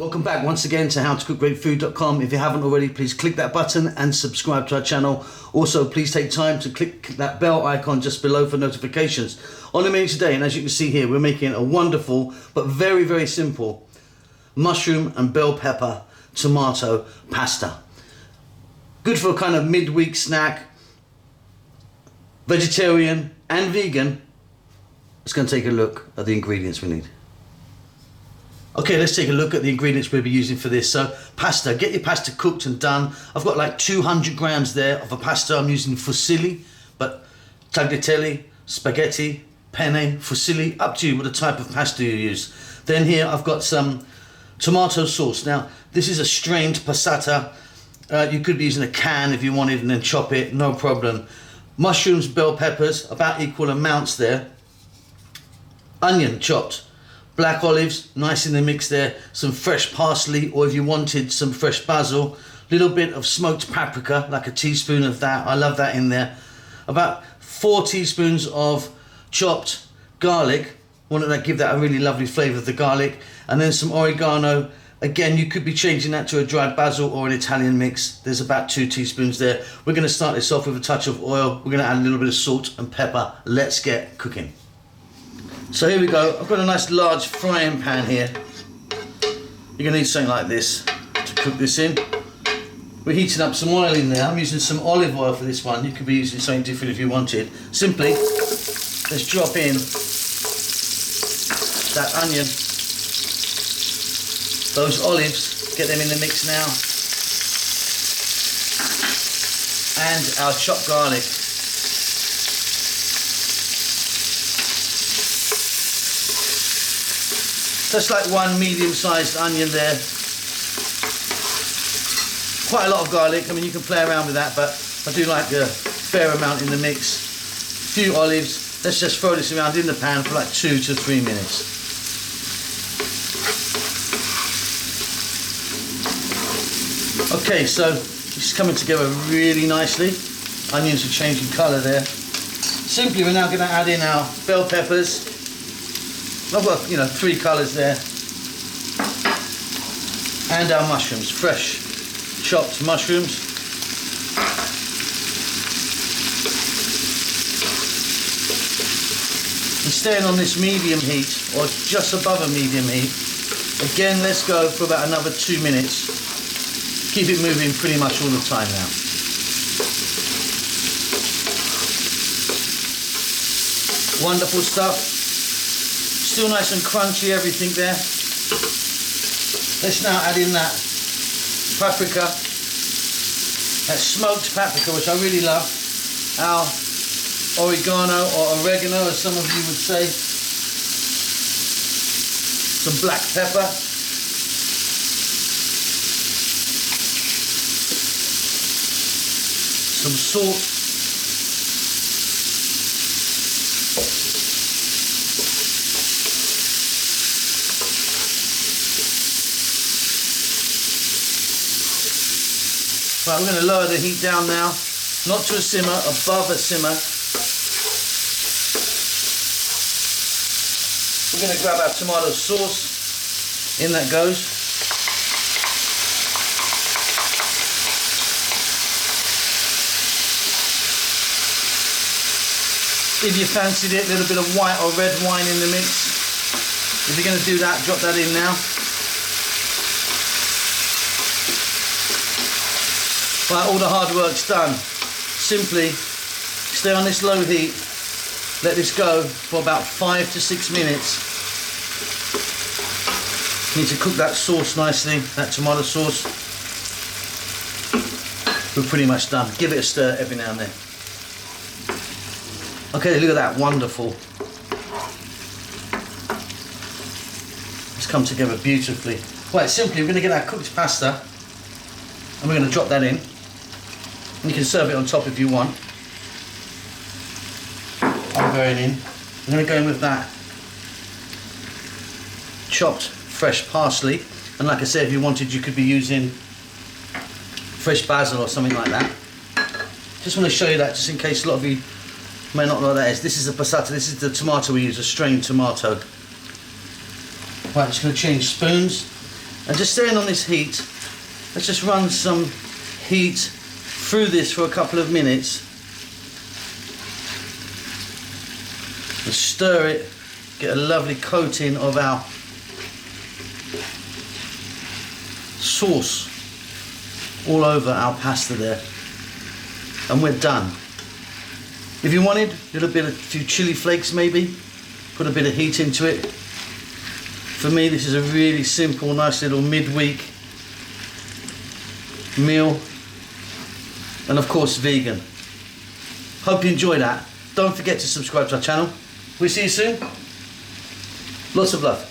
Welcome back once again to howtocookgreatfood.com. If you haven't already, please click that button and subscribe to our channel. Also, please take time to click that bell icon just below for notifications. On the menu today, and as you can see here, we're making a wonderful but very, very simple mushroom and bell pepper tomato pasta. Good for a kind of midweek snack, vegetarian and vegan. Let's go and take a look at the ingredients we need. Okay, let's take a look at the ingredients we'll be using for this. So, pasta, get your pasta cooked and done. I've got like 200 grams there of a pasta. I'm using fusilli, but tagliatelle, spaghetti, penne, fusilli, up to you what the type of pasta you use. Then here I've got some tomato sauce. Now, this is a strained passata. You could be using a can if you wanted and then chop it, no problem. Mushrooms, bell peppers, about equal amounts there. Onion chopped. Black olives, nice in the mix there. Some fresh parsley, or if you wanted some fresh basil. Little bit of smoked paprika, like a teaspoon of that. I love that in there. About 4 teaspoons of chopped garlic. Want to give that a really lovely flavour of the garlic. And then some oregano. Again, you could be changing that to a dried basil or an Italian mix. There's about 2 teaspoons there. We're going to start this off with a touch of oil. We're going to add a little bit of salt and pepper. Let's get cooking. So here we go. I've got a nice large frying pan here. You're going to need something like this to cook this in. We're heating up some oil in there. I'm using some olive oil for this one. You could be using something different if you wanted. Simply, let's drop in that onion, those olives, get them in the mix now, and our chopped garlic. Just like 1 medium-sized onion there. Quite a lot of garlic. I mean, you can play around with that, but I do like a fair amount in the mix. A few olives. Let's just throw this around in the pan for like 2 to 3 minutes. Okay, so it's coming together really nicely. Onions are changing colour there. Simply, we're now going to add in our bell peppers. I've got, 3 colours there. And our mushrooms, fresh chopped mushrooms. And staying on this medium heat, or just above a medium heat. Again, let's go for about another 2 minutes. Keep it moving pretty much all the time now. Wonderful stuff. Still nice and crunchy, everything there. Let's now add in that paprika, that smoked paprika, which I really love. Our oregano, or oregano, as some of you would say. Some black pepper. Some salt. Right, we're going to lower the heat down now, not to a simmer, above a simmer. We're going to grab our tomato sauce. In that goes. If you fancied it, a little bit of white or red wine in the mix. If you're going to do that, drop that in now. Right, all the hard work's done. Simply stay on this low heat, let this go for about 5 to 6 minutes. You need to cook that sauce nicely, that tomato sauce. We're pretty much done. Give it a stir every now and then. Okay, look at that, wonderful. It's come together beautifully. Right, simply we're going to get our cooked pasta and we're going to drop that in. And you can serve it on top if you want. I'm going in. I'm going to go in with that chopped fresh parsley. And like I said, if you wanted, you could be using fresh basil or something like that. Just want to show you that just in case a lot of you may not know what that is. This is a passata. This is the tomato we use, a strained tomato. Right, I'm just going to change spoons. And just staying on this heat, let's just run some heat through this for a couple of minutes. And stir it, get a lovely coating of our sauce all over our pasta there. And we're done. If you wanted, a few chili flakes maybe, put a bit of heat into it. For me, this is a really simple, nice little midweek meal. And of course, vegan. Hope you enjoy that. Don't forget to subscribe to our channel. We'll see you soon. Lots of love.